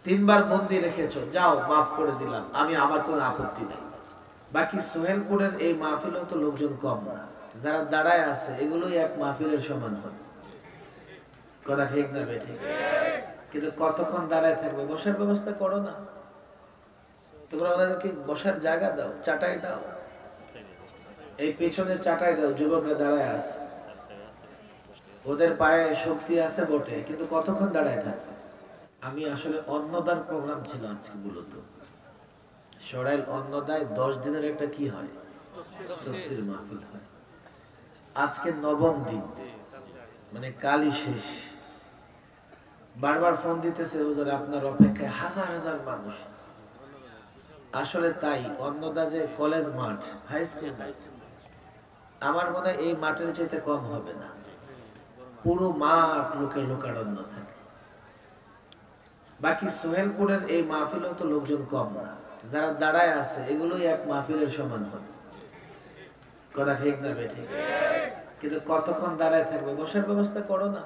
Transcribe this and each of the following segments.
3 বার বন্দি রেখেছো, যাও মাফ করে দিলাম, আমি আমার কোনো আপত্তি নাই। বাকি সোহেলপুরের এই মাহফিলেও তো লোকজন কম না, যারা দাঁড়ায় আছে এগুলোই এক মাহফিলের সমান হবে। কথা ঠিক না বেঠিক? কিন্তু কতক্ষণ দাঁড়ায় থাকবে? বসার ব্যবস্থা করো না, তোমরা ওদেরকে বসার জায়গা দাও, চাটাই দাও, এই পেছনে চাটাই দাও, যুবকরা দাঁড়ায় আছে, ওদের পায়ে শক্তি আছে বটে, কিন্তু কতক্ষণ দাঁড়ায় থাকবে? আমি আসলে অন্নদার প্রোগ্রাম ছিল আজকে, মূলত সরাইল অন্নদায় 10 দিনের একটা কি হয়, তাফসীর মাহফিল হয়। আজকে 9ম দিন, মানে কালই শেষ। বারবার ফোন দিতেছে, হুজুর আপনার অপেক্ষায় হাজার হাজার মানুষ। আসলে তাই, অন্নদা যে কলেজ মাঠ, হাই স্কুল, আমার মনে হয় এই মাঠের চাইতে কম হবে না, পুরো মাঠ লোকের লোকারণ্য থাকে। বাকি সোহেলপুরের এই মাহফিলেও তো লোকজন কম না, যারা দাঁড়ায় আছে এগুলোই এক মাহফিলের সমান হবে। কথা ঠিক না বেঠিক? কিন্তু কতক্ষণ দাঁড়ায় থাকবে? বসার ব্যবস্থা করো না,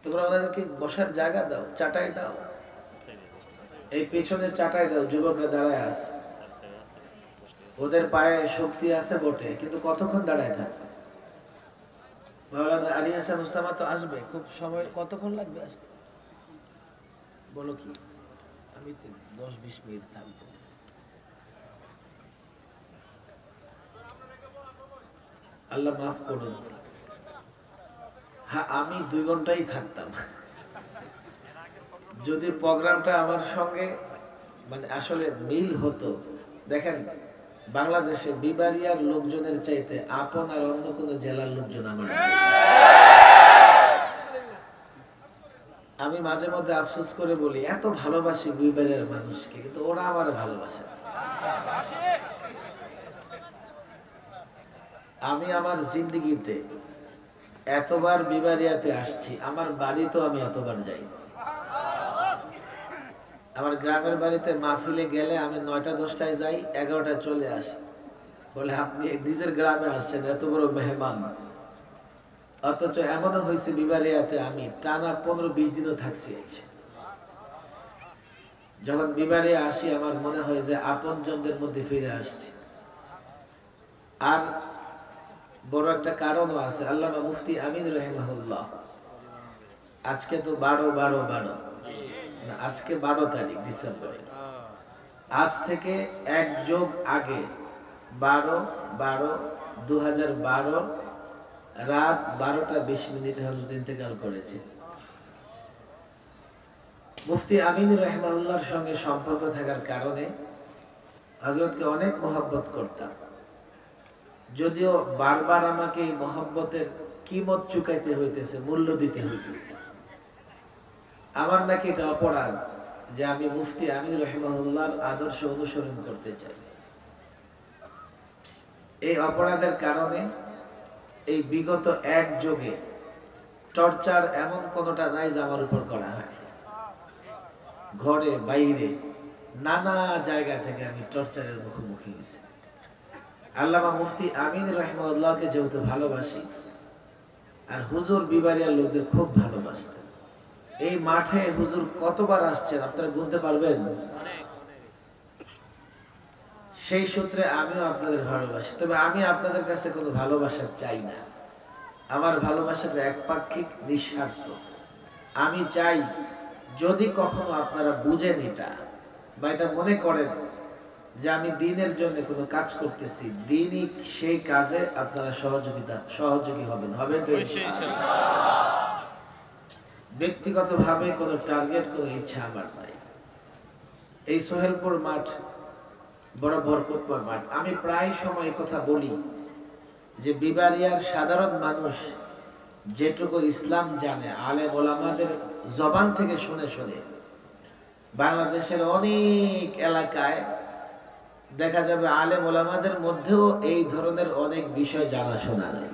তোমরা ওদেরকে বসার জায়গা দাও, চাটাই দাও, এই পেছনে চাটাই দাও, যুবকরা দাঁড়ায় আছে, ওদের পায়ে শক্তি আছে বটে, কিন্তু কতক্ষণ দাঁড়ায় থাকবে? মাওলানা আলী হাসান উসামা তো আসবে, খুব সময় কতক্ষণ লাগবে আসতে? বলো কি, আমি 10-20 মিনিট থাকবো। আল্লাহ মাফ করুন, হ্যাঁ আমি 2 ঘন্টাই থাকতাম, যদি প্রোগ্রামটা আমার সঙ্গে মানে আসলে মিল হতো। দেখেন, বাংলাদেশে বিবারিয়ার লোকজনের চাইতে আপন আর অন্য কোন জেলার লোকজন আমার। আমি মাঝে মধ্যে আফসোস করে বলি, এত ভালোবাসি বিবারিয়ার মানুষকে, কিন্তু ওরা আমার ভালোবাসে। আমি আমার জিন্দেগিতে এতবার বিবারিয়াতে আসছি, আমার বাড়ি তো আমি এতবার যাই। আমার গ্রামের বাড়িতে মাহফিলে গেলে আমি 9টা-10টায় যাই, 11টায় চলে আসি। বলে আপনি নিজের গ্রামে আসছেন, এত বড় মেহমান। অথচ এমনও হয়েছে বিবারিয়াতে আমি টানা 15-20 দিনও থাকছি। যখন বিবারিয়া আসি আমার মনে হয় যে আপনজনদের মধ্যে ফিরে আসছি। আর বড় একটা কারণও আছে, আল্লামা মুফতি আমিন রাহিমাহুল্লাহ, আজকে তো 12/12/12, আজকে 12 তারিখ ডিসেম্বর, আজ থেকে 1 যোগ আগে 12/12/2012 রাত 12টা 20 মিনিটে হযরত ইন্তেকাল করেছে। মুফতি আমিন রাহিমাহুল্লাহর সঙ্গে সম্পর্ক থাকার কারণে হযরতকে অনেক মহব্বত করতাম, যদিও বারবার আমাকে এই মহব্বতের কিমত চুকাইতে হইতেছে, মূল্য দিতে হইতেছে। আমার নাকি এটা অপরাধ যে আমি মুফতি আমিন রাহিমাহুল্লাহর আদর্শ অনুসরণ করতে চাই। এই অপরাধের কারণে এই বিগত 1 যুগে টর্চার এমন কোনটা নাই যে আমার উপর করা হয়। ঘরে বাইরে নানা জায়গা থেকে আমি টর্চারের মুখোমুখি হয়েছি। আল্লামা মুফতি আমিন রাহিমাহুল্লাহকে যেহেতু ভালোবাসি, আর হুজুর বিবারিয়ার লোকদের খুব ভালোবাসতেন। এই মাঠে হুজুর কতবার আসছেন আপনারা গুনতে পারবেন? সেই সূত্রে আমিও আপনাদের ভালোবাসি। তবে আমি আপনাদের কাছে কোনো ভালোবাসা চাই না, আমার ভালোবাসাটা একপাক্ষিক, নিঃস্বার্থ। আমি চাই যদি কখনো আপনারা বুঝেন এটা বা এটা মনে করেন যে আমি দ্বীনের জন্য কোনো কাজ করতেছি, দ্বীনই সেই কাজে আপনারা সহযোগী হবেন তো ইনশাআল্লাহ। ব্যক্তিগতভাবে কোনো টার্গেট, কোনো ইচ্ছা আমার নাই। এই সোহেলপুর মাঠ বড় বরকতময় মাঠ। আমি প্রায় সময় কথা বলি যে বিবারিয়ার সাধারণ মানুষ যেটুকু ইসলাম জানে আলেম ওলামাদের জবান থেকে শুনে শুনে, বাংলাদেশের অনেক এলাকায় দেখা যাবে আলেম ওলামাদের মধ্যেও এই ধরনের অনেক বিষয় জানাশোনা নাই।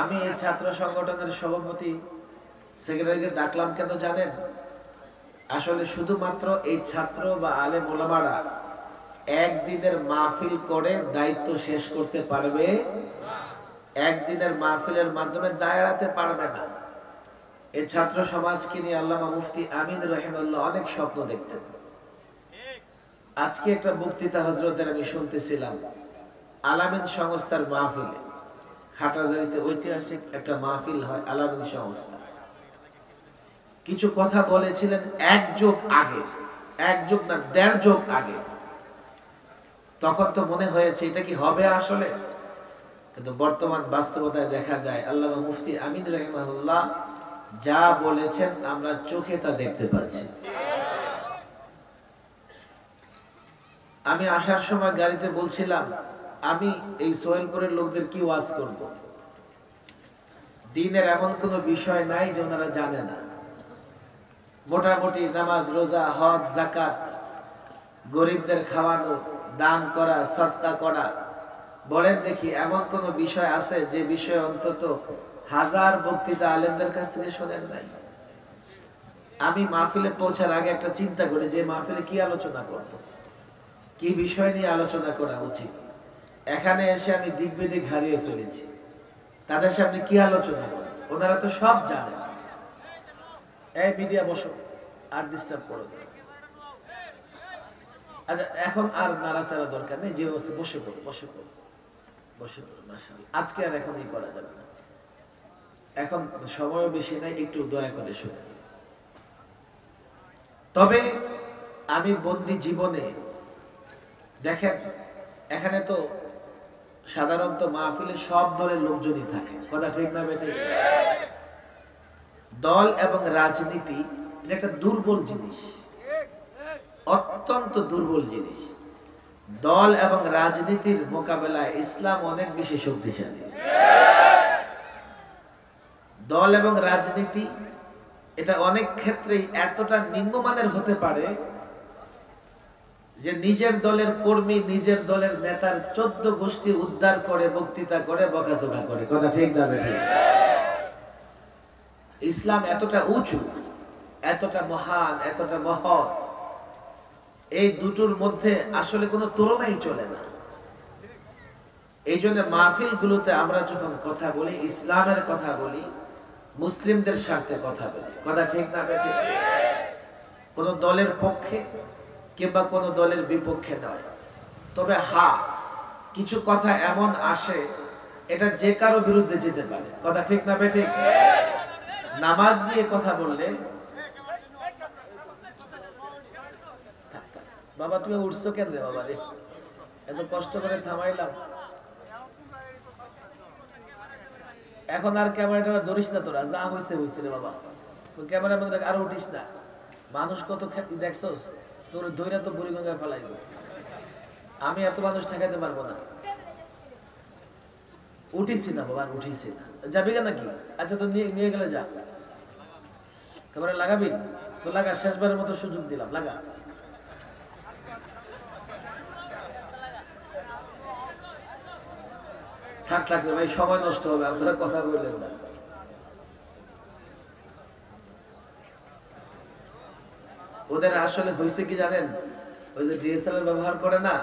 আমি এই ছাত্র সংগঠনের সভাপতি সেক্রেটারিকে ডাকলাম কেন জানেন? আসলে শুধুমাত্র এই ছাত্র বা আলেম ওলামারা একদিনের মাহফিল করে দায়িত্ব শেষ করতে পারবে, একদিনের মাহফিলের মাধ্যমে দাঁড়াতে পারবে না। এই ছাত্র সমাজকে নিয়ে আল্লামা মুফতি আমিন রাহিমাহুল্লাহ অনেক স্বপ্ন দেখতেন। আজকে একটা বক্তৃতা হযরতের আমি শুনতেছিলাম আলামিন সংস্থার মাহফিলে। হাটাজারিতে ঐতিহাসিক একটা মাহফিল হয় আলামিন সংস্থা। কিছু কথা বলেছিলেন এক যুগ আগে, এক যুগ না ১.৫ যুগ আগে। তখন তো মনে হয়েছে এটা কি হবে আসলে, কিন্তু বর্তমান বাস্তবতায় দেখা যায় আল্লামা মুফতি আমিন রাহিমাহুল্লাহ যা বলেছেন আমরা চোখে তা দেখতে পাচ্ছি। আমি আসার সময় গাড়িতে বলছিলাম আমি এই সোহেলপুরের লোকদের কি ওয়াজ করব। দ্বীনের এমন কোনো বিষয় নাই যে ওনারা জানে না। মোটামুটি নামাজ, রোজা, হজ, যাকাত, গরিবদের খাওয়ানো, দান করা, সদকা করা, বলেন দেখি এমন কোন বিষয় আছে যে বিষয়ে অন্তত 1000 বক্তৃতা আলেমদের কাছ থেকে শোনেন নাই? আমি মাহফিলে পৌঁছার আগে একটা চিন্তা করি যে মাহফিলে কি আলোচনা করব, কি বিষয় নিয়ে আলোচনা করা উচিত। এখানে এসে আমি দিক বিদিক হারিয়ে ফেলেছি। তাদের সামনে কি আলোচনা করব? ওনারা তো সব জানেন। এই মিডিয়া বসো, আর ডিস্টার্ব করো না। আচ্ছা এখন আর নাড়াচাড়া দরকার নেই, যে বসে পড়ো, বসে পড়ো, বসে পড়ো। মাশাআল্লাহ, আজকে আর এখন করা যাবে না, এখন সময়ও বেশি নাই, একটু দয়া করে শুনে। তবে আমি বন্দি জীবনে দেখেন এখানে তো সাধারণত মাহফিলে সব দলের লোকজনই থাকে, কথা ঠিক না বেঠিক? দল এবং রাজনীতি এটা একটা দুর্বল জিনিস, অত্যন্ত দুর্বল জিনিস। দল এবং রাজনীতির মোকাবেলায় ইসলাম অনেক বেশি শক্তিশালী। দল এবং রাজনীতি এটা অনেক ক্ষেত্রেই এতটা নিম্নমানের হতে পারে যে নিজের দলের কর্মী, নিজের দলের নেতার 14 গোষ্ঠী উদ্ধার করে, বক্তৃতা করে, বকাঝকা করে, কথা ঠিক না বেঠিক? ইসলাম এতটা উঁচু, এতটা মহান, এতটা মহৎ, এই দুটোর মধ্যে আসলে কোনো তুলনাই চলে না। এই জন্য মাহফিল গুলোতে আমরা যখন কথা বলি, ইসলামের কথা বলি, মুসলিমদের স্বার্থে কথা বলি, কথা ঠিক না বেঠিক? কোন দলের পক্ষে কিংবা কোন দলের বিপক্ষে নয়। তবে কিছু কথা এমন আসে এটা যে কারো বিরুদ্ধে যেতে পারে, কথা ঠিক না বেঠিক? নামাজ নিয়ে কথা বললে, বাবা তুমি উঠছো কেন রে বাবা রে, এত কষ্ট করে থামাইলাম, এখন আর ক্যামেরাটা ধরিস না, তোরা যা হয়েছে হয়েছে রে বাবা, ক্যামেরার মধ্যে আরো উঠিস না। মানুষ কত খ্যাতি দেখছস, তোর ধৈর্য তো বুড়িগঙ্গায় ফেলাইব। আমি এত মানুষ ঠেকাইতে পারবো না। উঠিছি না বাবা, উঠিছি না। যাবি কেন নাকি? আচ্ছা তো নিয়ে গেলে যা। ক্যামেরা লাগাবি তো লাগা, শেষবারের মতো সুযোগ দিলাম, লাগা। থাক থাক ভাই, সময় নষ্ট হবে, আপনারা কথা বললেন না। ওদের আসলে হয়েছে কি জানেন, ওই যে ডিএসএলআর ব্যবহার করে না,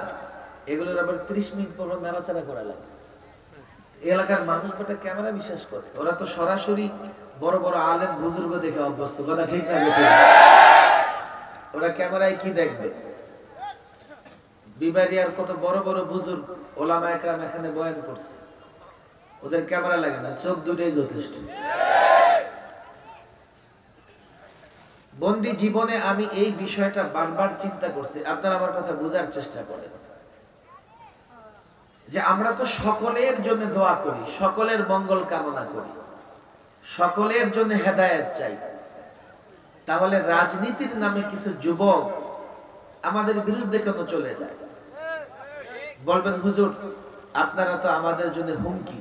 এগুলোর আবার 30 মিনিট পর নাড়াচাড়া করা লাগে। এলাকার মানুষ বেটা ক্যামেরা বিশ্বাস করে, ওরা তো সরাসরি বড় বড় আলেম বুজুর্গ দেখে অভ্যস্ত, কথা ঠিক না বেঠিক? ওরা ক্যামেরায় কি দেখবে? বিবারিয়ার কত বড় বড় বুজুর্গ ওলামা একরাম এখানে বয়ান করছে, ওদের ক্যামেরা লাগে না, চোখ দুটোই যথেষ্ট। বন্দি জীবনে আমি এই বিষয়টা বারবার চিন্তা করছি। আপনারা আমার কথা বোঝার চেষ্টা করেন যে আমরা তো সকলের জন্য দোয়া করি, সকলের মঙ্গল কামনা করি, সকলের জন্য হেদায়েত চাই। তাহলে রাজনীতির নামে কিছু যুবক আমাদের বিরুদ্ধে কেন চলে যায়? বলবেন হুজুর আপনারা তো আমাদের জন্য হুমকি,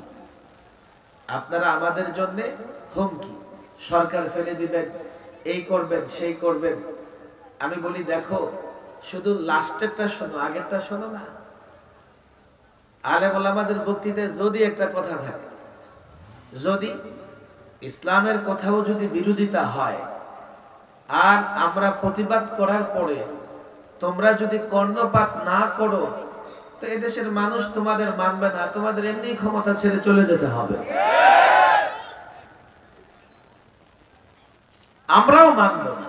আপনারা আমাদের জন্য হুমকি, সরকার ফেলে দিবেন, এই করবেন, সেই করবেন। আমি বলি দেখো, শুধু লাস্টেরটা শোনো, আগেরটা শোনো না। আলেম ওলামাদের বক্তৃতায় যদি একটা কথা থাকে, যদি ইসলামের কথাও যদি বিরোধিতা হয়, আর আমরা প্রতিবাদ করার পরে তোমরা যদি কর্ণপাত না করো, তো এদেশের মানুষ তোমাদের মানবে না, তোমাদের এমনি ক্ষমতা ছেড়ে চলে যেতে হবে। আমরাও মানব না।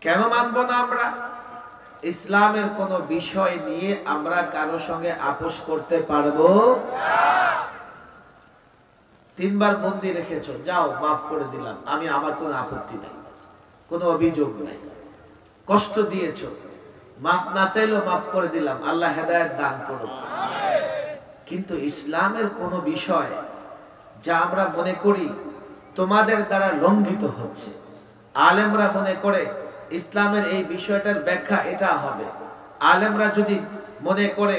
কেন মানব না? আমরা ইসলামের কোন বিষয় নিয়ে আমরা কারো সঙ্গে আপোষ করতে পারবো না। 3 বার বন্দি রেখেছো, যাও মাফ করে দিলাম, আমি আমার কোনো আপত্তি নাই, কোনো অভিযোগ নাই। কষ্ট দিয়েছো, মাফ না চাইলেও মাফ করে দিলাম, আল্লাহ হেদায়েত দান করুক। কিন্তু ইসলামের কোন বিষয় যা আমরা মনে করি তোমাদের দ্বারা লঙ্ঘিত হচ্ছে, আলেমরা মনে করে ইসলামের এই বিষয়টার ব্যাখ্যা এটা হবে, আলেমরা যদি মনে করে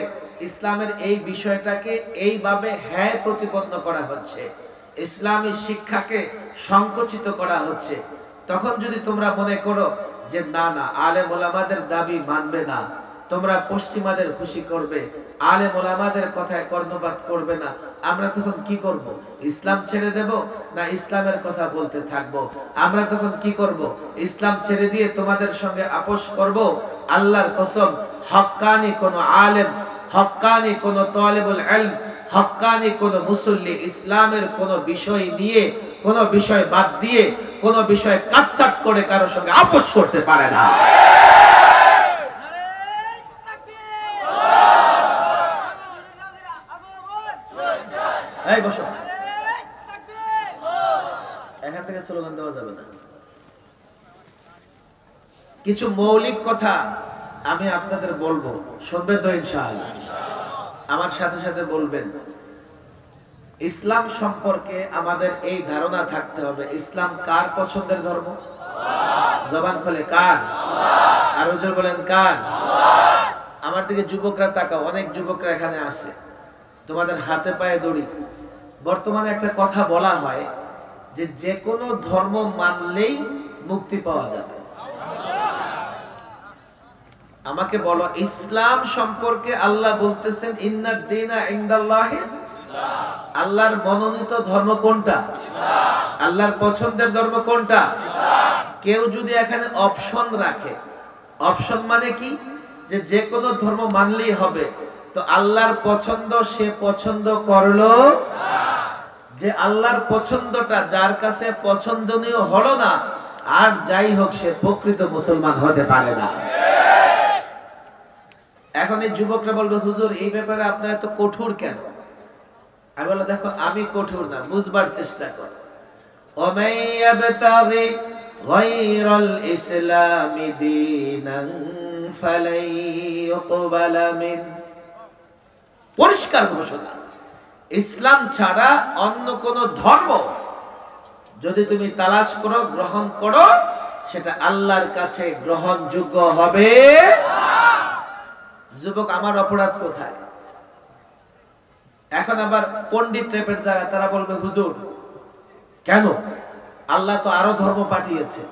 ইসলামের এই বিষয়টাকে এইভাবে হ্যাঁ প্রতিপন্ন করা হচ্ছে, ইসলামী শিক্ষাকে সংকুচিত করা হচ্ছে, তখন যদি তোমরা মনে করো যে না না আলেম ওলামাদের দাবি মানবে না, তোমরা পশ্চিমাদের খুশি করবে, আলেম ওলামাদের কথায় কর্ণপাত করবে না, আমরা তখন কি করব? ইসলাম ছেড়ে দেব না ইসলামের কথা বলতে থাকব? আমরা তখন কি করব? ইসলাম ছেড়ে দিয়ে তোমাদের সঙ্গে আপোষ করব? আল্লাহর কসম, হক্কানি কোন আলেম, হক্কানি কোন তালিবুল ইলম, হক্কানি কোন মুসল্লি ইসলামের কোন বিষয় নিয়ে, কোন বিষয় বাদ দিয়ে, কোন বিষয় কাটছাট করে কারো সঙ্গে আপোষ করতে পারে না। এই বসো, এখান থেকে স্লোগান দেওয়া যাবে না। কিছু মৌলিক কথা আমি আপনাদের বলবো, শুনবেন তো ইনশাআল্লাহ? আমার সাথে সাথে বলবেন। ইসলাম সম্পর্কে আমাদের এই ধারণা থাকতে হবে, ইসলাম কার পছন্দের ধর্ম? জবান খুলে কার? আর হুজুর বলেন কার? আমার দিকে যুবকরা তাকাও, অনেক যুবকরা এখানে আছে, তোমাদের হাতে পায়ে দড়ি। বর্তমানে একটা কথা বলা হয় যে যে কোনো ধর্ম মানলেই মুক্তি পাওয়া যাবে। আমাকে বলো, ইসলাম সম্পর্কে আল্লাহ বলতেছেন ইন্নাদ দীনা ইনদাল্লাহি ইসলাম। আল্লাহর মনোনীত ধর্ম কোনটা? ইসলাম। আল্লাহর পছন্দের ধর্ম কোনটা? ইসলাম। কেউ যদি এখানে অপশন রাখে, অপশন মানে কি? যে যে কোনো ধর্ম মানলেই হবে, তো আল্লাহর পছন্দ সে পছন্দ করলো না। যে আল্লাহর পছন্দটা যার কাছে পছন্দনীয় হলো না, আর যাই হোক সে প্রকৃত মুসলমান হতে পারে না। এখন এই যুবকরা বলবে হুজুর এই ব্যাপারে আপনারা এত কঠোর কেন? আমি বললাম দেখো, আমি কঠোর না, বুঝবার চেষ্টা কর। ওমাই ইয়াবতাগি গায়রাল ইসলামি দীনান ফালাই ইউকবালা মিন। পরিষ্কার ঘোষণা, ইসলাম ছাড়া অন্য কোন ধর্ম যদি তুমি তালাশ করো, গ্রহণ করো, সেটা আল্লাহর কাছে গ্রহণযোগ্য হবে না। যুবক, আমার অপরাধ কোথায়? এখন আবার পণ্ডিত টাইপের যারা, তারা বলবে হুজুর কেন? আল্লাহ তো আরো ধর্ম পাঠিয়েছে,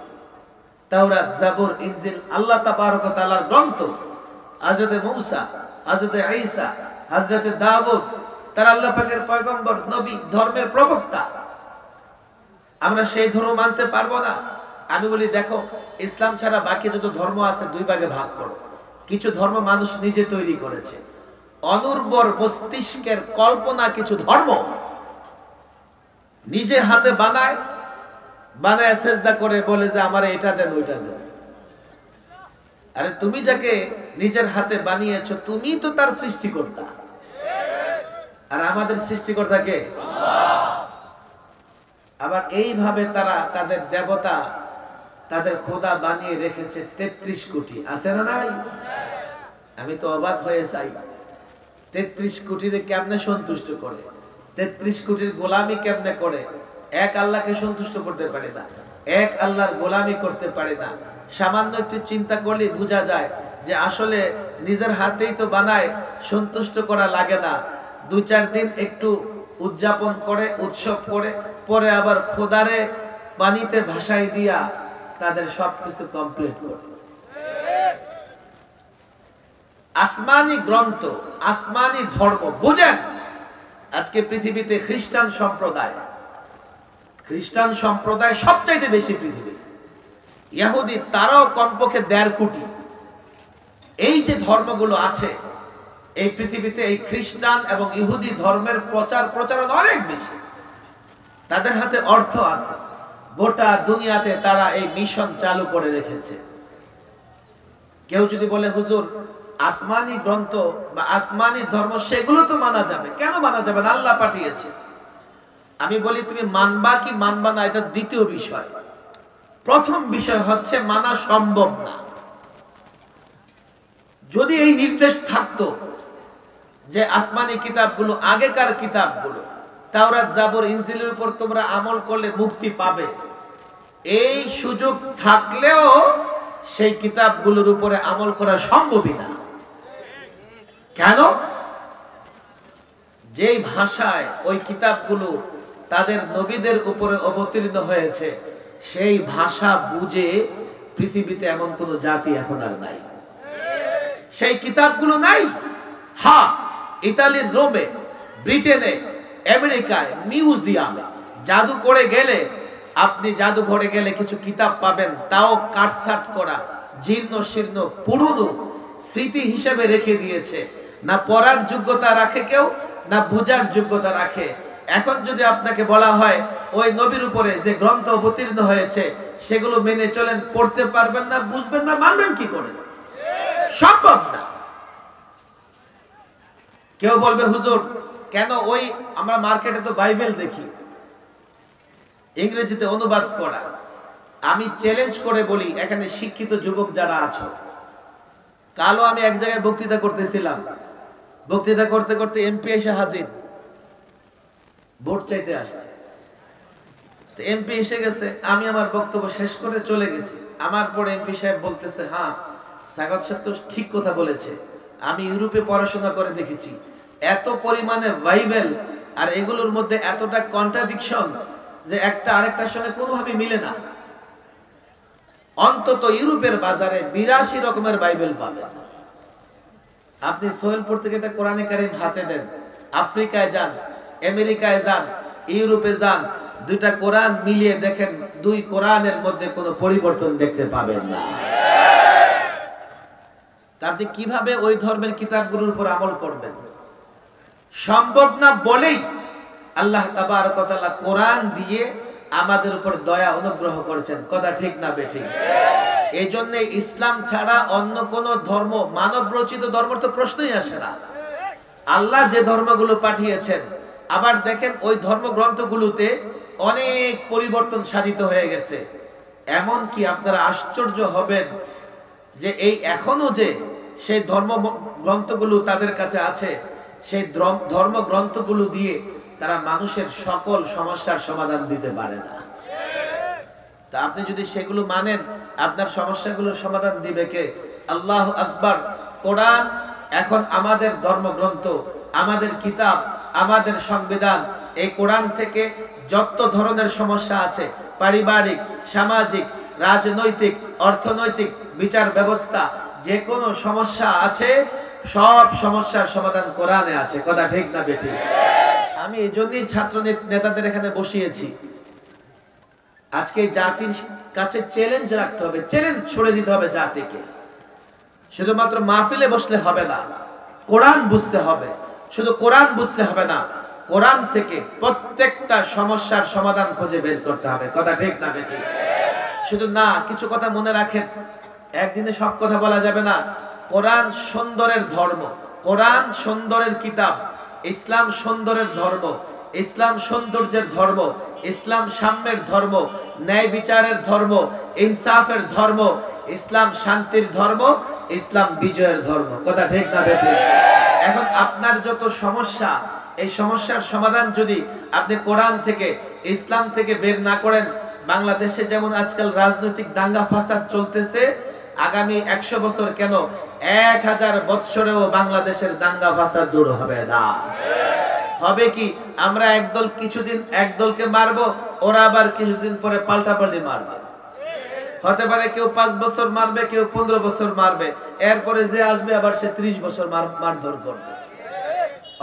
তাওরাত, জাবুর, ইনজিল, আল্লাহ তাবারক ওয়া তাআলার গ্রন্থ। হযরতে মূসা, হযরতে ঈসা, হযরতে দাউদ, তারা আল্লাহ পাকের পয়গম্বর, নবী, ধর্মের প্রবক্তা। আমরা সেই ধর্ম মানতে পারবো না? আমি বলি দেখো, ইসলাম ছাড়া বাকি যত ধর্ম আছে 2 ভাগে ভাগ করো। কিছু ধর্ম মানুষ নিজে তৈরি করেছে, অনুর্বর মস্তিষ্কের কল্পনা কিছু ধর্ম নিজে হাতে বানায়, বানায় সেজদা করে বলে যে আমার এটা দেন ওইটা দেন। আরে তুমি যাকে নিজের হাতে বানিয়েছো, তুমি তো তার সৃষ্টিকর্তা। আর আমাদের সৃষ্টিকর্তা কে? আল্লাহ। আবার এইভাবে তারা তাদের দেবতা, তাদের খোদা বানিয়ে রেখেছে 33 কোটি। আছে না নাই? আমি তো অবাক হয়ে যাই, 33 কোটিরে কেমনে সন্তুষ্ট করে, 33 কোটির গোলামি কেমনে করে? এক আল্লাহকে সন্তুষ্ট করতে পারে না, এক আল্লাহর গোলামি করতে পারে না। সামান্য একটু চিন্তা করলে বোঝা যায় যে আসলে নিজের হাতেই তো বানায়, সন্তুষ্ট করা লাগে না। 2-4 দিন একটু উদযাপন করে, উৎসব করে, পরে আবার খোদারে পানিতে ভাসাই দিয়া তাদের সবকিছু কমপ্লিট করে। আসমানি গ্রন্থ, আসমানি ধর্ম বুঝেন। আজকে পৃথিবীতে খ্রিস্টান সম্প্রদায় সবচাইতে বেশি পৃথিবী। ইহুদি, তারাও কমপক্ষে 1.5 কোটি। এই যে ধর্মগুলো আছে এই পৃথিবীতে, এই খ্রিস্টান এবং ইহুদি ধর্মের প্রচারণা অনেক বেশি। তাদের হাতে অর্থ আছে, গোটা দুনিয়াতে তারা এই মিশন চালু করে রেখেছে। কেউ যদি বলে হুজুর আসমানি গ্রন্থ বা আসমানি ধর্ম সেগুলো তো মানা যাবে, কেন মানা যাবে না? আল্লাহ পাঠিয়েছে। আমি বলি তুমি মানবা কি মানবা না এটা দ্বিতীয় বিষয়। প্রথম বিষয় হচ্ছে মানা সম্ভব না। যদি এই নির্দেশ থাকতো যে আসমানি কিতাবগুলো আগেকার কিতাবগুলো তাওরাত জাবর ইনজিলের উপর তোমরা আমল করলে মুক্তি পাবে, এই সুযোগ থাকলেও সেই কিতাবগুলোর উপরে আমল করা সম্ভবই না। কেন? যেই ভাষায় ওই কিতাবগুলো তাদের নবীদের উপরে অবতীর্ণ হয়েছে সেই ভাষা বুঝে পৃথিবীতে এমন কোন জাতি এখন আর নাই। সেই কিতাবগুলো নাই। হ্যাঁ, ইতালির রোমে, ব্রিটেনে, আমেরিকায় মিউজিয়ামে জাদু করে গেলে আপনি জাদুঘরে গেলে কিছু কিতাব পাবেন, তাও কাটছাট করা, জীর্ণ শীর্ণ, পুরনো স্মৃতি হিসেবে রেখে দিয়েছে। না পড়ার যোগ্যতা রাখে কেউ, না বুঝার যোগ্যতা রাখে। এখন যদি আপনাকে বলা হয় ওই নবীর উপরে যে গ্রন্থ অবতীর্ণ হয়েছে সেগুলো মেনে চলেন, পড়তে পারবেন না, বুঝবেন না, মানবেন কি করে? সম্ভব না। কেউ বলবে হুজুর কেন ওই আমরা মার্কেটে তো বাইবেল দেখি ইংরেজিতে অনুবাদ করা। আমি চ্যালেঞ্জ করে বলি এখানে শিক্ষিত যুবক যারা আছো, কালও আমি এক জায়গায় বক্তৃতা করতেছিলাম, বক্তৃতা করতে করতে এমপি এসে হাজির, ভোট চাইতে আসছে। এমপি এসে গেছে, আমি আমার বক্তব্য শেষ করে চলে গেছি। আমার পরে এমপি সাহেব বলতেছে, হ্যাঁ সাগত সাহেব তো ঠিক কথা বলেছে, আমি ইউরোপে পড়াশোনা করে দেখেছি এত পরিমাণে বাইবেল আর এগুলোর মধ্যে এতটা কন্ট্রাডিকশন যে একটা আরেকটার সঙ্গে কোনোভাবে মিলে না। অন্তত ইউরোপের বাজারে 82 রকমের বাইবেল পাবেন। আপনি সোহেলপুর থেকে একটা কোরআনে কারীম হাতে দেন, আফ্রিকায় যান, আমেরিকায় যান, ইউরোপে যান, দুইটা কোরআন মিলিয়ে দেখেন দুই কোরআনের মধ্যে কোনো পরিবর্তন দেখতে পাবেন না। আপনি কিভাবে ওই ধর্মের কিতাবগুলোর উপর আমল করবেন? সম্ভব না বলেই আল্লাহ তাবারক ওয়া তাআলা কোরআন দিয়ে আমাদের উপর দয়া অনুগ্রহ করেছেন। কথা ঠিক না বেঠিক? এই জন্য ইসলাম ছাড়া অন্য কোন ধর্ম, মানব রচিত ধর্ম তো প্রশ্নই আসে না। আল্লাহ যে ধর্মগুলো পাঠিয়েছেন, আবার দেখেন ওই ধর্মগ্রন্থগুলোতে অনেক পরিবর্তন সাধিত হয়ে গেছে। এমন কি আপনারা আশ্চর্য হবেন যে এই এখনো যে সেই ধর্মগ্রন্থগুলো তাদের কাছে আছে, সেই ধর্মগ্রন্থগুলো দিয়ে তারা মানুষের সকল সমস্যার সমাধান দিতে পারে না। তা আপনি যদি সেগুলো মানেন, আপনার সমস্যাগুলোর সমাধান দিবে কে? আল্লাহু আকবার। কোরআন এখন আমাদের ধর্মগ্রন্থ, আমাদের কিতাব, আমাদের সংবিধান। এই কোরআন থেকে যত ধরনের সমস্যা আছে, পারিবারিক, সামাজিক, রাজনৈতিক, অর্থনৈতিক, বিচার ব্যবস্থা, যে কোনো সমস্যা আছে, সব সমস্যার সমাধান কোরআনে আছে। কথা ঠিক না বেঠিক? আমি এই জন্যই ছাত্র নেতাদের এখানে বসিয়েছি। আজকে জাতির কাছে চ্যালেঞ্জ রাখতে হবে, চ্যালেঞ্জ ছড়ে দিতে হবে জাতিকে। শুধুমাত্র মাহফিলে বসলে হবে না, কোরআন বুঝতে হবে। শুধু কোরআন বুঝতে হবে না, কোরআন থেকে প্রত্যেকটা সমস্যার সমাধান খুঁজে বের করতে হবে। কথা ঠিক না বেঠিক? শুধু না, কিছু কথা মনে রাখেন, একদিনে সব কথা বলা যাবে না। কোরআন সুন্দরের ধর্ম, কোরআন সুন্দরের কিতাব, ইসলাম সুন্দরের ধর্ম, ইসলাম সৌন্দর্যের ধর্ম, ইসলাম সাম্যের ধর্ম, ন্যায় বিচারের ধর্ম, ইনসাফের ধর্ম, ইসলাম শান্তির ধর্ম, ইসলাম বিজয়ের ধর্ম। কথা ঠিক না বেঠিক? এখন আপনার যত সমস্যা, এই সমস্যার সমাধান যদি আপনি কোরআন থেকে, ইসলাম থেকে বের না করেন, বাংলাদেশে যেমন আজকাল রাজনৈতিক দাঙ্গা ফাসাদ চলতেছে, আগামী 100 বছর কেন 1000 বছরেও বাংলাদেশের দাঙ্গা ফাসাদ দূর হবে না। হবে কি? আমরা একদল কিছুদিন একদলকে মারবো, ওরা আবার কিছুদিন পরে পাল্টাপাল্টি মারবে। হতে পারে কেউ 5 বছর মারবে, কেউ 15 বছর মারবে, এরপরে যে আসবে আবার সে 30 বছর মারধর করবে।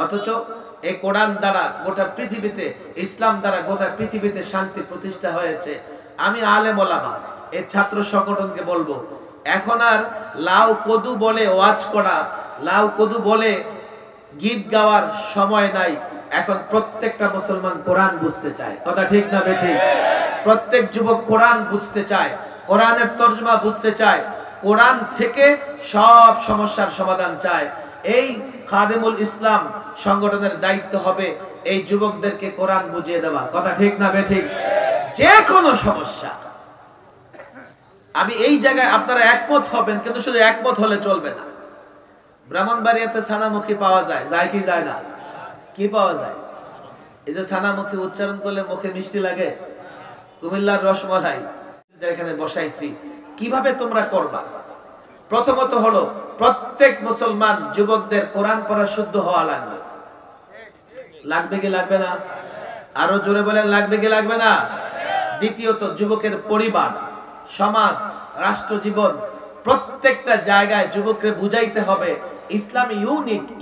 অথচ এই কোরআন দ্বারা গোটা পৃথিবীতে, ইসলাম দ্বারা গোটা পৃথিবীতে শান্তি প্রতিষ্ঠা হয়েছে। আমি আলেম ওলামা, এই ছাত্র সংগঠনকে বলবো, এখন আর লাউ কদু বলে ওয়াজ করা, লাউ কদু বলে গীত গাওয়ার সময় নাই। এখন প্রত্যেকটা মুসলমান কোরআন বুঝতে চায়। কথা ঠিক না বেঠিক? প্রত্যেক যুবক কোরআন বুঝতে চায়, কোরআনের তর্জমা বুঝতে চায়, কোরআন থেকে সব সমস্যার সমাধান চায়। এই খাদেমুল ইসলাম সংগঠনের দায়িত্ব হবে এই যুবকদেরকে কোরআন বুঝিয়ে দেওয়া। কথা ঠিক না বেঠিক? যে কোনো সমস্যা, আমি এই জায়গায় আপনারা একমত হবেন, কিন্তু শুধু একমত হলে চলবে না। ব্রাহ্মণবাড়িয়াতে ছানামুখী পাওয়া যায়, যায় কি যায় না? কি পাওয়া যায়? এই যে ছানামুখী উচ্চারণ করলে মুখে মিষ্টি লাগে, কুমিল্লার রসমলাই এখানে বসাইছি। কিভাবে তোমরা করবা? প্রথমত হলো প্রত্যেক মুসলমান যুবকদের কোরআন পড়া শুদ্ধ হওয়া লাগবে। লাগবে কি লাগবে না? আরো জোরে বলেন, লাগবে কি লাগবে না? দ্বিতীয়ত যুবকের পরিবার, সমাজ, রাষ্ট্র জীবন, প্রত্যেকটা জায়গায় যুবককে বুঝাইতে হবে ইসলাম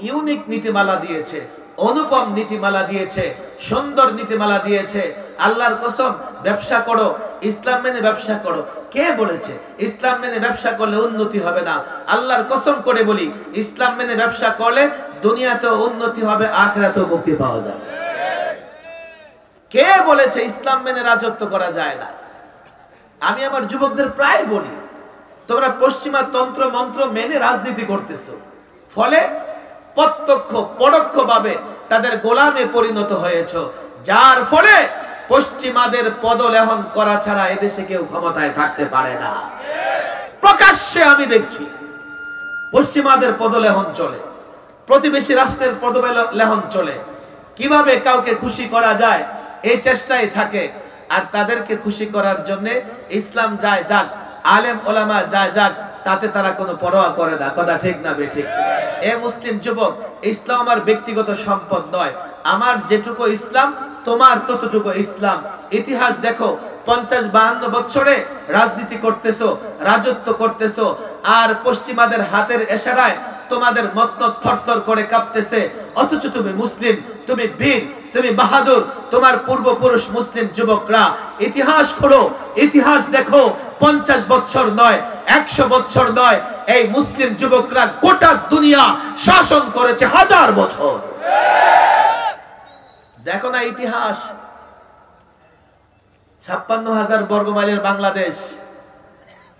ইউনিক নীতিমালা দিয়েছে, অনুপম নীতিমালা দিয়েছে, সুন্দর নীতিমালা দিয়েছে। আল্লাহর কসম, ব্যবসা করো, ইসলাম মেনে ব্যবসা করো। কে বলেছে ইসলাম মেনে ব্যবসা করলে উন্নতি হবে না? আল্লাহর কসম করে বলি, ইসলাম মেনে ব্যবসা করলে দুনিয়াতেও উন্নতি হবে, আখিরাতেও মুক্তি পাওয়া যাবে। কে বলেছে ইসলাম মেনে রাজত্ব করা যায় না? আমি আমার যুবকদের প্রায় বলি, তোমরা পশ্চিমা তন্ত্র মন্ত্র মেনে রাজনীতি করতেছো, ফলে প্রত্যক্ষ পরোক্ষভাবে তাদের গোলামে পরিণত হয়েছে, যার ফলে পশ্চিমাদের পদলেহন করা ছাড়া এদেশে কেউ ক্ষমতায় থাকতে পারে না। প্রকাশ্যে আমি দেখছি পশ্চিমাদের পদলেহন চলে, প্রতিবেশী রাষ্ট্রের পদলেহন চলে। কিভাবে কাউকে খুশি করা যায় এই চেষ্টায় থাকে, আর তাদেরকে খুশি করার জন্য ইসলাম যায় যাক, আলেম ওলামা যায় যাক, তাতে তারা কোনো পরোয়া করে না। কথা ঠিক না বেঠিক? এ মুসলিম যুবক, ইসলাম আমার ব্যক্তিগত সম্পদ নয়, আমার যেটুকু ইসলাম তোমার ততটুকু ইসলাম। ইতিহাস দেখো, 50-52 বছরে রাজনীতি করতেছো, রাজত্ব করতেছো, আর পশ্চিমাদের হাতের ইশারায় তোমাদের মস্তক থরথর করে কাঁপতেছে, অথচ তুমি মুসলিম, তুমি বীর, তুমি বাহাদুর। তোমার পূর্বপুরুষ মুসলিম যুবকরা, ইতিহাস খোলো, ইতিহাস দেখো, 50 বছর নয়, 100 বছর নয়, এই মুসলিম যুবকরা গোটা দুনিয়া শাসন করেছে 1000 বছর। দেখো না ইতিহাস, 56,000 বর্গমাইলের বাংলাদেশ,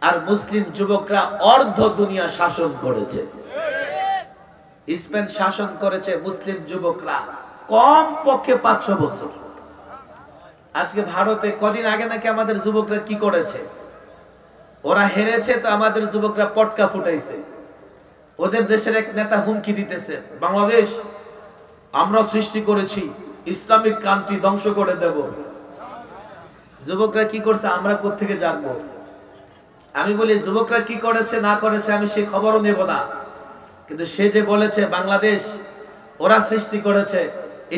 আর মুসলিম যুবকরা অর্ধ দুনিয়া শাসন করেছে। স্পেন শাসন করেছে মুসলিম যুবকরা কম পক্ষে 500 বছর। আজকে ভারতে কদিন আগে নাকি আমাদের যুবকরা কি করেছে? ওরা হেরেছে তো আমাদের যুবকরা পটকা ফুটাইছে। ওদের দেশের এক নেতা হুমকি দিতেছে, বাংলাদেশ আমরা সৃষ্টি করেছি, ইসলামিক কান্ট্রি ধ্বংস করে দেব। যুবকরা কি করছে আমরা কোত্থেকে জানবো? আমি বলি, যুবকরা কি করেছে না করেছে আমি সে খবরও নেব না, কিন্তু সে যে বলেছে বাংলাদেশ ওরা সৃষ্টি করেছে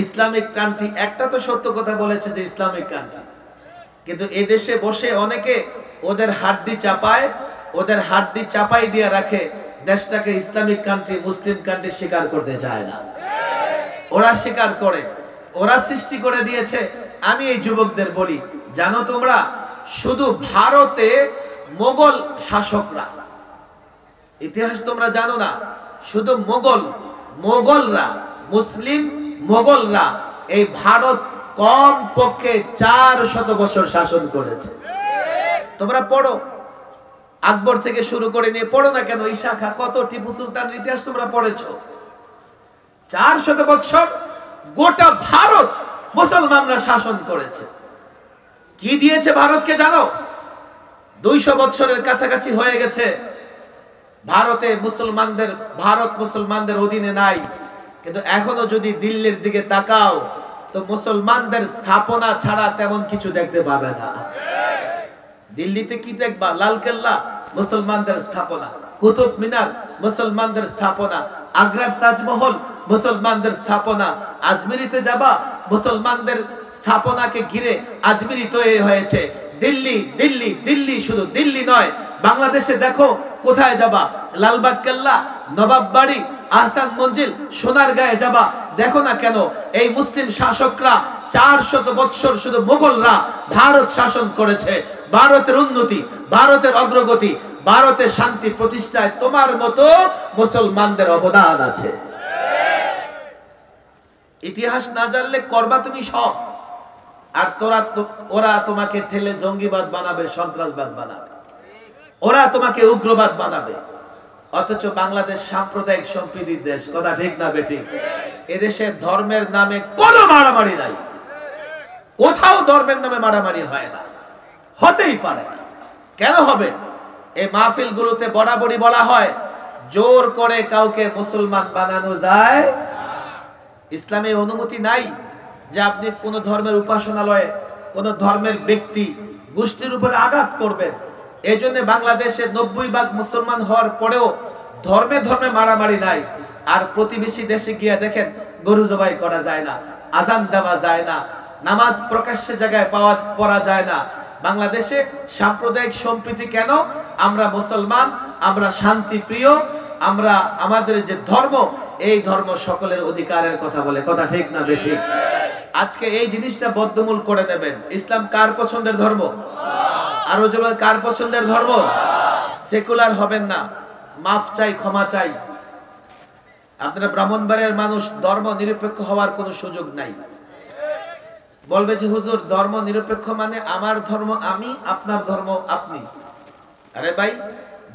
ইসলামিক কান্ট্রি, একটা তো সত্য কথা বলেছে যে ইসলামিক কান্ট্রি, কিন্তু এই দেশে বসে অনেকে ওদের হাড্ডি চাপাই দিয়ে রাখে, দেশটাকে ইসলামিক কান্ট্রি, মুসলিম কান্ট্রি স্বীকার করতে চায় না। ওরা স্বীকার করে, ওরা সৃষ্টি করে দিয়েছে। আমি এই যুবকদের বলি, জানো তোমরা, শুধু ভারতে মোগল শাসকরা, ইতিহাস তোমরা জানো না, শুধু মোগলরা, মুসলিম মোগলরা এই ভারত কম পক্ষে 400 বছর শাসন করেছে। তোমরা পড়ো, আকবর থেকে শুরু করে নিয়ে পড়ো না কেন, এই শাখা কত, টিপু সুলতানের ইতিহাস তোমরা পড়েছো। 400 বছর গোটা ভারত মুসলমানরা শাসন করেছে। কি দিয়েছে ভারতকে জানো? 200 বছরের কাছাকাছি হয়ে গেছে ভারত মুসলমানদের অধীনে নাই, কিন্তু এখনো যদি দিল্লির দিকে তাকাও তো মুসলমানদের স্থাপনা ছাড়া তেমন কিছু দেখতে পাবে না। দিল্লিতে কি দেখবা? লালকেল্লা মুসলমানদের স্থাপনা, কুতুব মিনার মুসলমানদের স্থাপনা, আগ্রার তাজমহল মুসলমানদের স্থাপনা, আজমিরিতে যাবা মুসলমানদের স্থাপনাকে ঘিরে আজমিরি তৈরি হয়েছে। দিল্লি দিল্লি দিল্লি, শুধু দিল্লি নয়, বাংলাদেশে দেখো কোথায় যাবা, লালবাগ কেল্লা, নবাব বাড়ি, আহসান মঞ্জিল, সোনারগাঁয়ে যাবা, দেখো না কেন এই মুসলিম শাসকরা 400 বছর শুধু মোগলরা ভারত শাসন করেছে। ভারতের উন্নতি, ভারতের অগ্রগতি, ভারতের শান্তি প্রতিষ্ঠায় তোমার মতো মুসলমানদের অবদান আছে। ইতিহাস না জানলে করবা তুমি সব, আর ওরা তোমাকে ঠেলে জঙ্গিবাদ বানাবে, সন্ত্রাসবাদ বানাবে, ওরা তোমাকে উগ্রবাদ বানাবে। অথচ বাংলাদেশ সাম্প্রদায়িক সম্প্রীতির দেশ, কথা ঠিক না বেঠিক? এদেশে ধর্মের নামে কোনো মারামারি নাই, কোথাও ধর্মের নামে মারামারি হয় না, হতেই পারে না। কেন হবে? এই মাহফিল গুলোতে বরাবরই বলা হয় জোর করে কাউকে মুসলমান বানানো যায়। ইসলামে অনুমতি নাই যে আপনি কোন ধর্মের উপাসনালয়ে কোন ধর্মের ব্যক্তি গোষ্ঠীর উপরে আঘাত করবেন। এই জন্য বাংলাদেশে 90% মুসলমান হওয়ার পরেও ধর্মে ধর্মে মারামারি নাই। আর প্রতিবেশী দেশে গিয়ে দেখেন গরু জবাই করা যায় না, আজান দেওয়া যায় না, নামাজ প্রকাশ্যে জায়গায় পড়া যায় না। বাংলাদেশে সাম্প্রদায়িক সম্প্রীতি কেন? আমরা মুসলমান, আমরা শান্তি প্রিয়, আমরা আমাদের যে ধর্ম, এই ধর্ম সকলের অধিকারের কথা বলে, কথা ঠিক না বেঠিক? আজকে এই জিনিসটা বদ্ধমূল করে দেবেন। ইসলাম কার পছন্দের ধর্ম? আরো জোরে, কার পছন্দের ধর্ম? সেকুলার হবেন না, মাফ চাই, ক্ষমা চাই। আপনারা ব্রাহ্মণবাড়িয়ার মানুষ, ধর্ম নিরপেক্ষ হওয়ার কোনো সুযোগ নাই। বলবে যে হুজুর ধর্ম নিরপেক্ষ মানে আমার ধর্ম আমি, আপনার ধর্ম আপনি। আরে ভাই,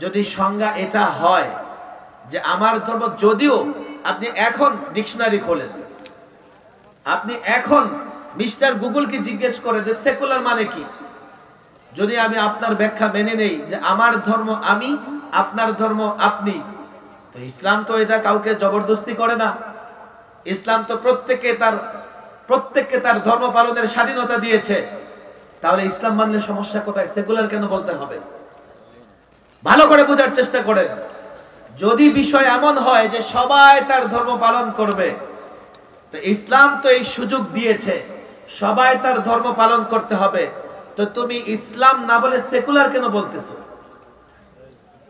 যদি সংজ্ঞা এটা হয় যে আমার ধর্ম, যদিও আপনি এখন ডিকশনারি খোলেন, আপনি এখন মিস্টার গুগলকে জিজ্ঞেস করে যে সেকুলার মানে কি, যদি আমি আপনার ব্যাখ্যা মেনে নেই যে আমার ধর্ম আমি, আপনার ধর্ম আপনি, তো ইসলাম তো এটা কাউকে জবরদস্তি করে না। ইসলাম তো প্রত্যেককে তার ধর্ম পালনের স্বাধীনতা দিয়েছে। তাহলে ইসলাম মানলে সমস্যা কোথায়? সেকুলার কেন বলতে হবে? ভালো করে বোঝার চেষ্টা করেন। যদি বিষয় এমন হয় যে সবাই তার ধর্ম পালন করবে, তো ইসলাম তো এই সুযোগ দিয়েছে সবাই তার ধর্ম পালন করতে হবে, তো তুমি ইসলাম না বলে সেকুলার কেন বলতেছো?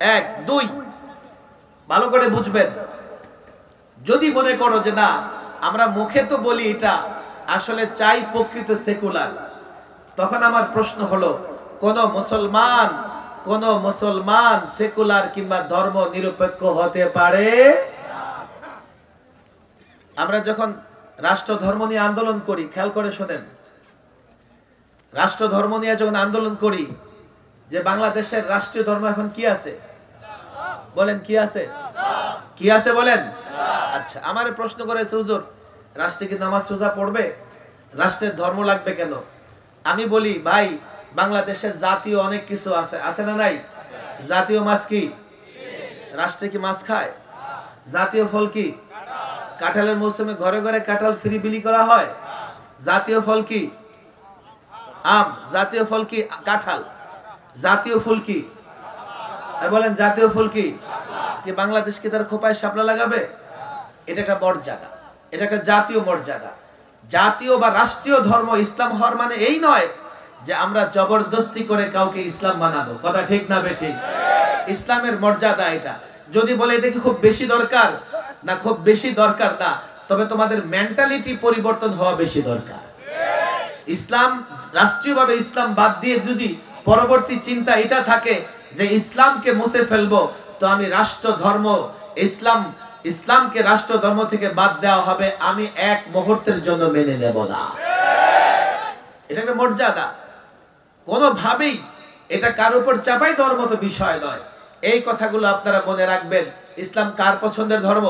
এক, দুই, ভালো করে বুঝবেন। যদি মনে করো যে না, আমরা মুখে তো বলি এটা, আসলে চাই প্রকৃত সেকুলার, তখন আমার প্রশ্ন হলো কোন মুসলমান সেকুলার কিংবা ধর্ম নিরপেক্ষ হতে পারে? আমরা যখন রাষ্ট্র ধর্ম নিয়ে আন্দোলন করি, খেয়াল করে শোনেন, রাষ্ট্র ধর্ম নিয়ে যখন আন্দোলন করি, যে বাংলাদেশের রাষ্ট্রীয় ধর্ম এখন কি আছে? বলেন কি আছে? কি আছে বলেন? আচ্ছা, আমার প্রশ্ন করেছে হুজুর রাষ্ট্রে কি নামাজ রোজা পড়বে? রাষ্ট্রের ধর্ম লাগবে কেন? আমি বলি ভাই, বাংলাদেশের জাতীয় অনেক কিছু আছে, আছে না নাই? জাতীয় মাছ কি? রাষ্ট্রে কি মাছ খায়? জাতীয় ফল কি? কাঁঠালের মৌসুমে ঘরে ঘরে কাঁঠাল ফ্রি বিলি করা হয়। জাতীয় ফল কি? আম। জাতীয় ফল কি? কাঁঠাল। জাতীয় ফুল কি? আর বলেন জাতীয় ফুল কি? কি বাংলাদেশ কি তার খোপায় শাপলা লাগাবে? এটা একটা মর্যাদা, এটা একটা জাতীয় মর্যাদা। জাতীয় বা রাষ্ট্রীয় ধর্ম ইসলাম হওয়ার মানে এই নয় যে আমরা জবরদস্তি করে কাউকে ইসলাম বানাবো, কথা ঠিক না বেঠিক? ইসলামের মর্যাদা এটা। যদি বলে এটা কি খুব বেশি দরকার না, খুব বেশি দরকার না, তবে তোমাদের মেন্টালিটি পরিবর্তন হওয়া বেশি দরকার। ইসলাম, রাষ্ট্রীয়ভাবে ইসলাম বাদ দিয়ে যদি পরবর্তী চিন্তা এটা থাকে যে ইসলামকে মুছে ফেলবো, তো আমি রাষ্ট্র ধর্ম ইসলামকে রাষ্ট্র ধর্ম থেকে বাদ দেওয়া হবে, আমি এক মুহূর্তের জন্য মেনে নেব না। এটা একটা মর্যাদা, কোনোভাবেই এটা কার উপর চাপাই দেওয়ার মতো বিষয় নয়। এই কথাগুলো আপনারা মনে রাখবেন। ইসলাম কার পছন্দের ধর্ম?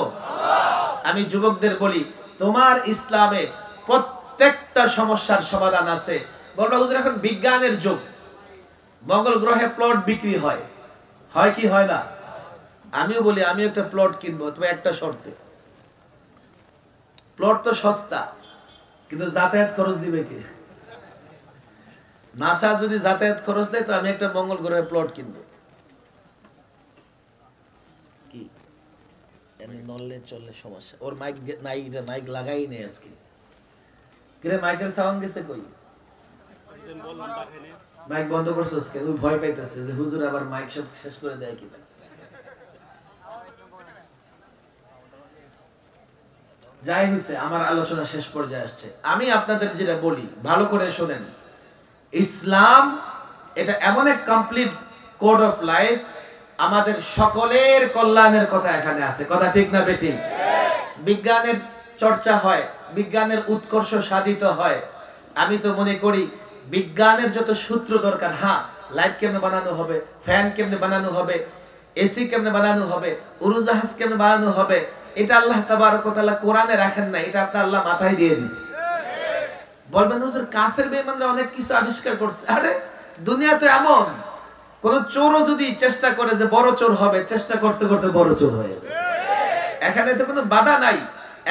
আমি যুবকদের বলি, তোমার ইসলামে প্রত্যেকটা সমস্যার সমাধান আছে। বলবো হুজুর এখন বিজ্ঞানের যুগ, মঙ্গল গ্রহে প্লট বিক্রি হয়, হয় কি হয় না? আমিও বলি আমি একটা প্লট কিনবো, তবে একটা শর্তে। প্লট তো সস্তা, কিন্তু যাতায়াত খরচ দিবে কে? নাসা যদি যাতায়াত খরচ দেয়, তো আমি একটা মঙ্গল গ্রহে প্লট কিনবো। কি আমি নড়লে চললে সমস্যা? ওর মাইক নাই, মাইক লাগাই নেই আজকে। কিরে মাইকের সাউন্ড গেছে কই? মাইক বন্ধ করছস কেন? ওই ভয় পাইতেছে যে হুজুর আবার মাইক সব শেষ করে দেয় কিনা। যাই হইছে, আমার আলোচনা শেষ পর্যায়ে আসছে। আমি আপনাদের যেটা বলি ভালো করে শোনেন, ইসলাম এটা এমন এক কমপ্লিট কোড অফ লাইফ, আমাদের সকলের কল্যাণের কথা এখানে আছে, কথা ঠিক না বেঠিক? বিজ্ঞানের চর্চা হয়, বিজ্ঞানের উৎকর্ষ সাধিত হয়, আমি তো মনে করি বিজ্ঞানের যত সূত্র দরকার, হ্যাঁ লাইট কেমনে বানানো হবে, ফ্যান কেমনে বানানো হবে, এসি কেমনে বানানো হবে, উড়োজাহাজ কেমনে বানানো হবে, এটা আল্লাহ তাবারক ওয়া তাআলা কোরআনে রাখেন না, এটা আপনার আল্লাহ মাথায় দিয়ে দিয়েছে। বলবেন হুজুর কাফের বেঈমানরা অনেক কিছু আবিষ্কার করছে। আরে দুনিয়া তো এমন, কোন চোরও যদি চেষ্টা করে যে বড় চোর হবে, চেষ্টা করতে করতে বড় চোর হয়ে যায়। এখানে তো কোনো বাধা নাই।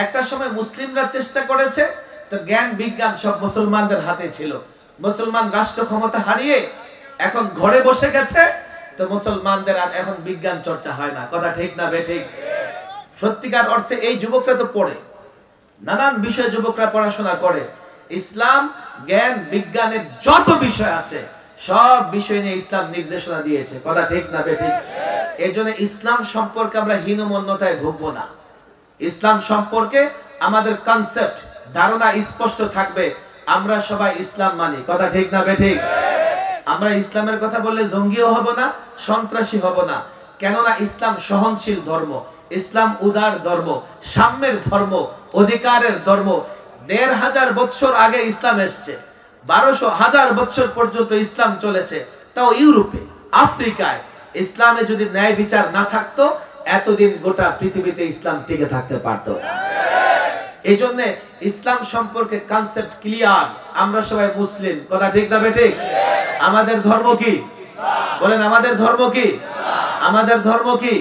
একটা সময় মুসলিমরা চেষ্টা করেছে, তো জ্ঞান বিজ্ঞান সব মুসলমানদের হাতে ছিল। মুসলমান রাষ্ট্র ক্ষমতা হারিয়ে এখন ঘরে বসে গেছে, তো মুসলমানদের আর এখন বিজ্ঞান চর্চা হয় না। কথা ঠিক না বেঠিক? সত্যিকার অর্থে এই যুবকরা তো পড়ে, নানান বিষয়ে যুবকরা পড়াশোনা করে। ইসলাম জ্ঞান বিজ্ঞানের যত বিষয় আছে সব বিষয় নিয়ে ইসলাম নির্দেশনা দিয়েছে। কথা ঠিক না বেঠিক? এজন্য ইসলাম সম্পর্কে আমরা হীনমন্যতায় ভুগবো না। ইসলাম সম্পর্কে আমাদের কনসেপ্ট ধারণা স্পষ্ট থাকবে, আমরা সবাই ইসলাম মানি। কথা ঠিক না বেঠিক? আমরা ইসলামের কথা বললে জঙ্গিও হব না, সন্ত্রাসী হব না। কেননা ইসলাম সহনশীল ধর্ম, ইসলাম উদার ধর্ম, সাম্যের ধর্ম, অধিকারের ধর্ম। ১৫০০ বছর আগে ইসলাম এসছে, ১২০০ বছর পর্যন্ত ইসলাম চলেছে। তাও ইউরোপে, আফ্রিকায় ইসলামে যদি ন্যায় বিচার না থাকতো, এতদিন গোটা পৃথিবীতে ইসলাম টিকে থাকতে পারতো না। এই জন্য ইসলাম সম্পর্কে কনসেপ্ট ক্লিয়ার। আমরা সবাই মুসলিম। কথা ঠিক না বেঠিক? আমাদের ধর্ম কি? বলেন আমাদের ধর্ম কি? আমাদের ধর্ম কি?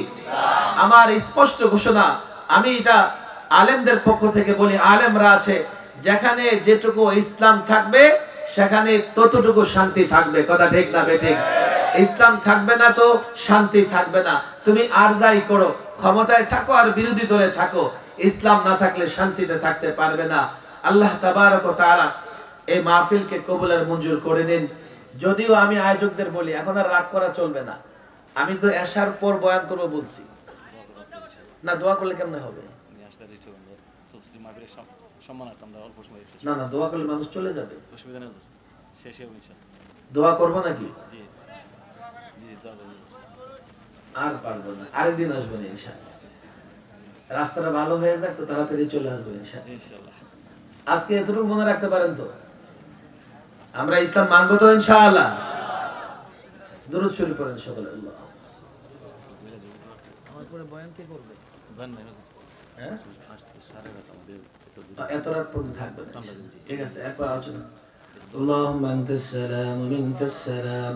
আমার স্পষ্ট ঘোষণা, আমি এটা আলেমদের পক্ষ থেকে বলি, আলেমরা আছে, যেখানে যেটুকু ইসলাম থাকবে সেখানে ততটুকু শান্তি থাকবে। কথা ঠিক না বেঠিক? ইসলাম থাকবে না তো শান্তি থাকবে না। তুমি আর যাই করো, ক্ষমতায় থাকো আর বিরোধী দলে থাকো, ইসলাম না থাকলে শান্তিতে থাকতে পারবে না। আল্লাহ তাবারক ওয়া তাআলা এই মাহফিলকে কবুল আর মঞ্জুর করে নিন। যদিও আমি আয়োজকদের বলি, এখন আর রাগ করা চলবে না। আমি তো এশার পর বয়ান করব বলছি না, দোয়া করলে কেমনে হবে? না না, দোয়া করলে মানুষ চলে যাবে। দোয়া করব নাকি? আর পারবো না, আরেকদিন আসবো না ইনশাআল্লাহ। রাস্তাটা ভালো হয়ে যাক তো তাড়াতাড়ি চলে আসবো ইনশাআল্লাহ। আজকে এতটুকু মনে রাখতে পারেন তো, আমরা ইসলাম মানবো তো ইনশাআল্লাহ। দুরূদ শরীফ পড়েন সকলে। আল্লাহ আমার পরে বয়ান কে করবে? হ্যাঁ, এত রাত পর্যন্ত থাকবে, ঠিক আছে? একবার আলোচনা। আল্লাহুম্মা আনতাস সালাম ওয়া মিনকাস সালাম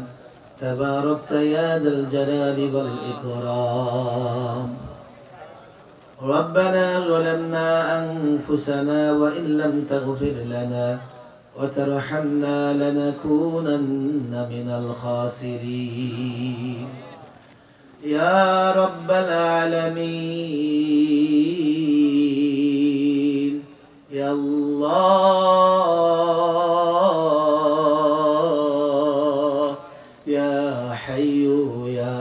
তাবারাকতা ইয়া যাল জালালি ওয়াল ইকরাম। ربنا ظلمنا أنفسنا وإن لم تغفر لنا وترحمنا لنكونن من الخاسرين يا رب العالمين يا الله يا حي يا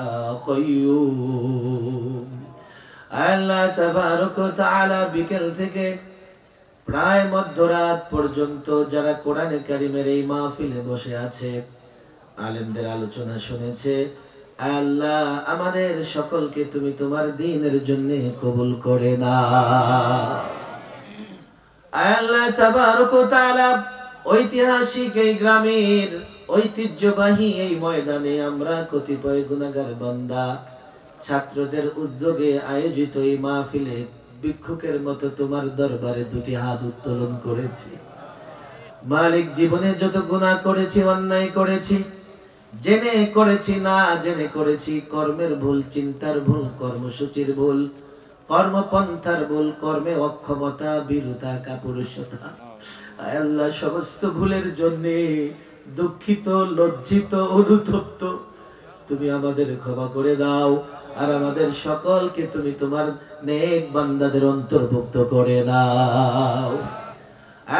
قيوم। আল্লাহ তাবারক ওয়া তাআলা বিকেল থেকে প্রায় মধ্যরাত পর্যন্ত যারা কোরআনে কারীমের এই মাহফিলে বসে আছে, আলেমদের আলোচনা শুনেছে, আল্লাহ আমাদের সকলকে তুমি তোমার দ্বীনের জন্য কবুল করে নাও। আল্লাহ তাবারক ওয়া তাআলা ঐতিহাসিক এই গ্রামের ঐতিহ্যবাহী এই ময়দানে আমরা কতিপয় গুনাহগার বান্দা ছাত্রদের উদ্যোগে আয়োজিত এই মাহফিলে ভিক্ষুকের মতো তোমার দরবারে দুটি হাত উত্তোলন করেছি। মালিক, জীবনে যত গুনাহ করেছি, অন্যায় করেছি, জেনে করেছি না জেনে করেছি, কর্মের ভুল, চিন্তার ভুল, কর্মসূচির ভুল, কর্মপন্থার ভুল, কর্মে অক্ষমতা, বীরতা, কাপুরুষতা, আল্লাহ সমস্ত ভুলের জন্য দুঃখিত, লজ্জিত, অনুতপ্ত। তুমি আমাদের ক্ষমা করে দাও আর আমাদের সকলকে তুমি তোমার নেক বান্দাদের অন্তর্ভুক্ত করে নাও।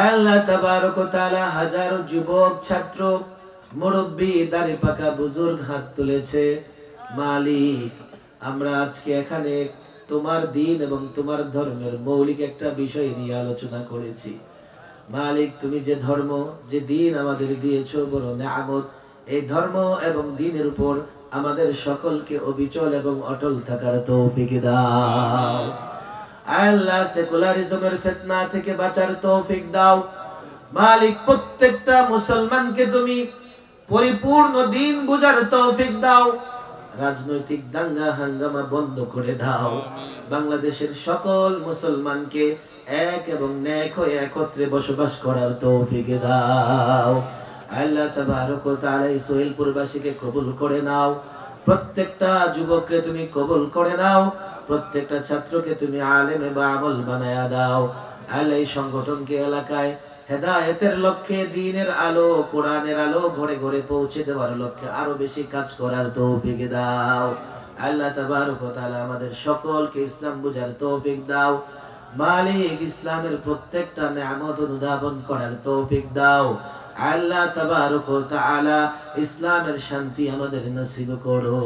আল্লাহ তাবারক ওয়া তাআলা হাজারো যুবক, ছাত্র, মুরব্বি, দাড়ি পাকা বুজুর্গ হাত তুলেছে। মালিক, আমরা আজকে এখানে তোমার দ্বীন এবং তোমার ধর্মের মৌলিক একটা বিষয় নিয়ে আলোচনা করেছি। মালিক, তুমি যে ধর্ম, যে দ্বীন আমাদের দিয়েছো, বড় নিয়ামত, এই ধর্ম এবং দ্বীনের উপর আমাদের সকলকে অবিচল এবং অটল থাকার তৌফিক দাও। আল্লাহ সেকুলারিজমের ফিতনা থেকে বাঁচার তৌফিক দাও। মালিক প্রত্যেকটা মুসলমানকে তুমি পরিপূর্ণ দিন বুঝার তৌফিক দাও, রাজনৈতিক দাঙ্গা হাঙ্গামা বন্ধ করে দাও, বাংলাদেশের সকল মুসলমানকে এক এবং নেক হয়ে একত্রে বসবাস করার তৌফিক দাও। আল্লাহ তাবারক ওয়া তাআলা এই সোহেলপুরবাসীকে কবুল করে নাও, প্রত্যেকটা যুবককে তুমি কবুল করে নাও, প্রত্যেকটা ছাত্রকে তুমি আলেমে বা আমল বানায়া দাও। আল্লাহ এই সংগঠনকে এলাকায় হেদায়েতের লক্ষ্যে, দ্বীনের আলো, কোরআনের আলো ঘরে ঘরে পৌঁছে দেওয়ার লক্ষ্যে আরো বেশি কাজ করার তৌফিক দাও। আল্লাহ তাবারক ওয়া তাআলা আমাদের সকলকে ইসলাম বুঝার তৌফিক দাও। মালিক ইসলামের প্রত্যেকটা নিয়ামত অনুধাবন করার তৌফিক দাও। আল্লাহ তাবারক ওয়া তাআলা ইসলামের শান্তি আমাদের নসিব করো।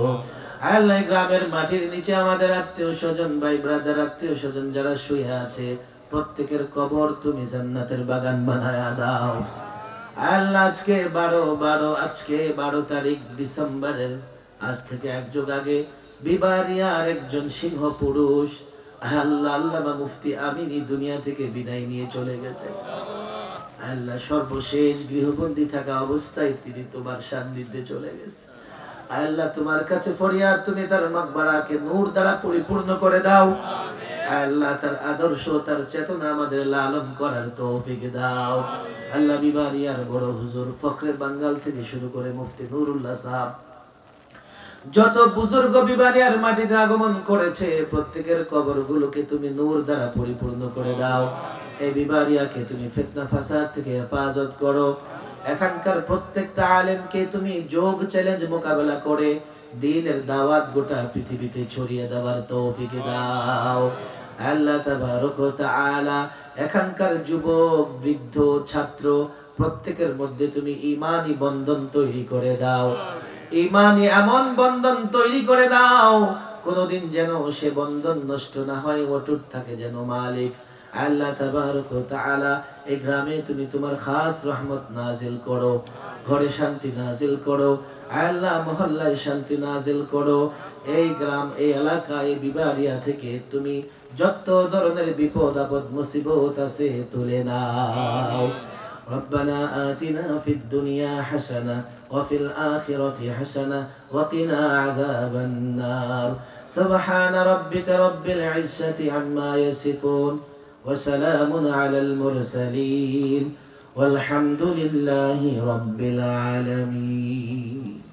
আল্লাহ গ্রামের মাটির নিচে আমাদের আত্মীয় স্বজন, ভাই ব্রাদার, আত্মীয় স্বজন যারা শুয়ে আছে, প্রত্যেকের কবর তুমি জান্নাতের বাগান বানায়া দাও। আল্লাহ আজকে 12 তারিখ ডিসেম্বরের, আজ থেকে এক যুগ আগে বিবারিয়ার একজন সিংহ পুরুষ আল্লাহ আল্লামা মুফতি আমিনী দুনিয়া থেকে বিদায় নিয়ে চলে গেছে। আল্লাহ সর্বশেষ গৃহবন্দী থাকা অবস্থায় তিনি তোমার সান্নিধ্যে চলে গেছে। আল্লাহ তোমার কাছে ফরিয়াদ, তুমি তার মাকবারাকে নূর দ্বারা পরিপূর্ণ করে দাও। আল্লাহ তার আদর্শ, তার চেতনা আমাদের লালন করার তৌফিক দাও। আল্লাহ বিবারিয়ার বড় হুজুর ফখরে বাঙ্গাল থেকে শুরু করে মুফতি নুরুল্লাহ সাহেব, যত বুজুর্গ বিবারিয়ার মাটিতে আগমন করেছে, প্রত্যেকের কবরগুলোকে তুমি নূর দ্বারা পরিপূর্ণ করে দাও। এই বিবারিয়াকে তুমি ফিতনা ফাসাদ থেকে হেফাজত করো। এখানকার প্রত্যেকটা আলেমকে তুমি যোগ চ্যালেঞ্জ মোকাবেলা করে দ্বীনের দাওয়াত গোটা পৃথিবীতে ছড়িয়ে দেওয়ার তৌফিক দাও। আল্লাহ তাবারক ওয়া তাআলা এখানকার যুবক, বৃদ্ধ, ছাত্র প্রত্যেকের মধ্যে তুমি ঈমানি বন্ধন তৈরি করে দাও। ঈমানি এমন বন্ধন তৈরি করে দাও, কোনদিন যেন সে বন্ধন নষ্ট না হয়, অটুট থাকে যেন মালিক। আল্লাহ তাবারক ওয়া তাআলা এই গ্রামে তুমি তোমার খাস রহমত নাজিল করো, ঘরে শান্তি নাজিল করো। আল্লাহ মহল্লায় শান্তি নাজিল করো। এই গ্রাম, এই এলাকা, এই বিবারিয়া থেকে তুমি যত ধরনের বিপদ আপদ মুসিবত আছে তুলে নাও। ربنا آتنا في الدنيا حسنة وفي الآخرة حسنة وقنا عذاب النار. سبحان ربك رب العزة عما يصفون وسلام على المرسلين والحمد لله رب العالمين.